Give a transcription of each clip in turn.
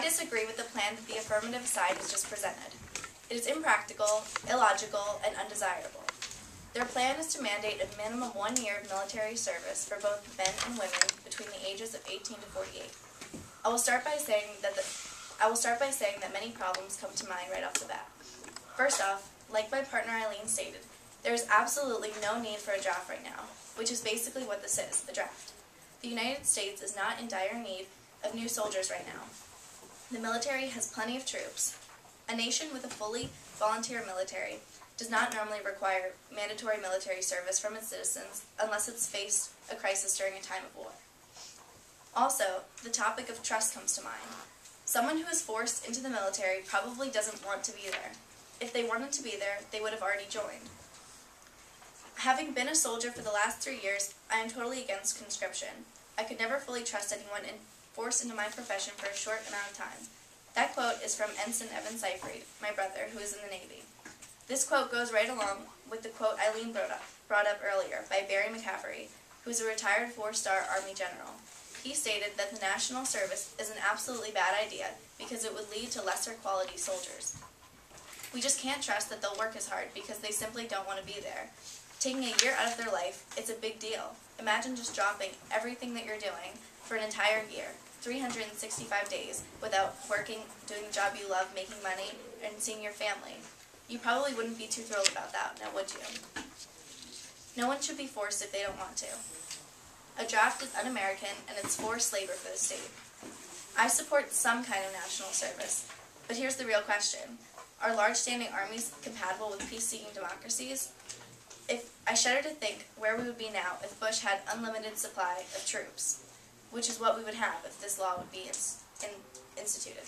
disagree with the plan that the affirmative side has just presented. It is impractical, illogical, and undesirable. Their plan is to mandate a minimum 1 year of military service for both men and women between the ages of 18 to 48. I will start by saying that many problems come to mind right off the bat. First off, like my partner Eileen stated, there is absolutely no need for a draft right now, which is basically what this is, a draft. The United States is not in dire need of new soldiers right now. The military has plenty of troops. A nation with a fully volunteer military does not normally require mandatory military service from its citizens unless it's faced a crisis during a time of war. Also, the topic of trust comes to mind. Someone who is forced into the military probably doesn't want to be there. If they wanted to be there, they would have already joined. Having been a soldier for the last 3 years, I am totally against conscription. I could never fully trust anyone forced into my profession for a short amount of time. That quote is from Ensign Evan Seyfried, my brother, who is in the Navy. This quote goes right along with the quote Eileen brought up earlier by Barry McCaffrey, who is a retired 4-star Army general. He stated that the national service is an absolutely bad idea because it would lead to lesser quality soldiers. We just can't trust that they'll work as hard because they simply don't want to be there. Taking a year out of their life, it's a big deal. Imagine just dropping everything that you're doing for an entire year, 365 days, without working, doing the job you love, making money, and seeing your family. You probably wouldn't be too thrilled about that, now would you? No one should be forced if they don't want to. A draft is un-American, and it's forced labor for the state. I support some kind of national service, but here's the real question. Are large standing armies compatible with peace-seeking democracies? I shudder to think where we would be now if Bush had unlimited supply of troops, which is what we would have if this law would be instituted.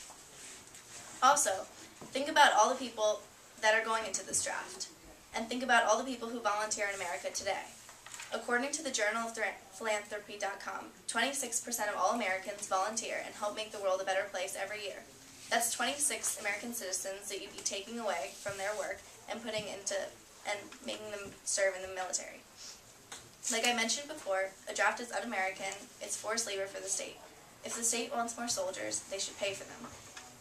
Also, think about all the people that are going into this draft, and think about all the people who volunteer in America today. According to the Journal of Philanthropy.com, 26% of all Americans volunteer and help make the world a better place every year. That's 26 American citizens that you'd be taking away from their work and putting into and making them serve in the military. Like I mentioned before, a draft is un-American, it's forced labor for the state. If the state wants more soldiers, they should pay for them.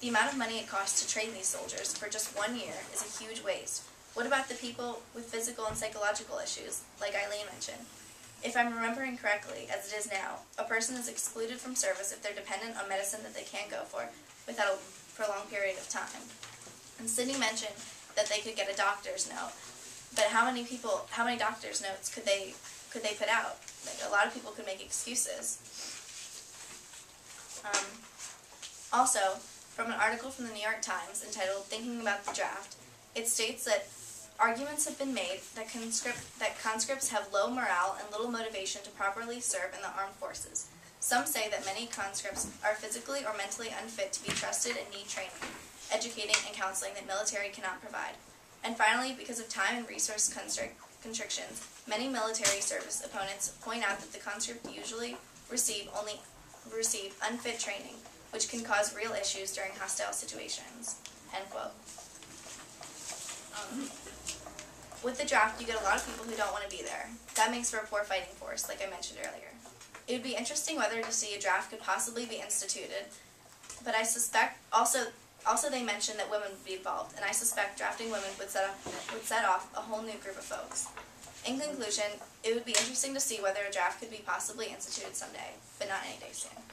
The amount of money it costs to train these soldiers for just 1 year is a huge waste. What about the people with physical and psychological issues, like Eileen mentioned? If I'm remembering correctly, as it is now, a person is excluded from service if they're dependent on medicine that they can't go for without a prolonged period of time. And Sydney mentioned that they could get a doctor's note. But how many doctor's notes could they put out? Like, a lot of people could make excuses. Also, from an article from the New York Times entitled "Thinking About the Draft," it states that arguments have been made that conscripts have low morale and little motivation to properly serve in the armed forces. Some say that many conscripts are physically or mentally unfit to be trusted and need training, educating, and counseling that military cannot provide. And finally, because of time and resource constrictions, many military service opponents point out that the conscript usually receive unfit training, which can cause real issues during hostile situations. End quote. With the draft, you get a lot of people who don't want to be there. That makes for a poor fighting force, like I mentioned earlier. It would be interesting whether to see a draft could possibly be instituted, but I suspect also they mentioned that women would be involved, and I suspect drafting women would set off a whole new group of folks. In conclusion, it would be interesting to see whether a draft could be possibly instituted someday, but not any day soon.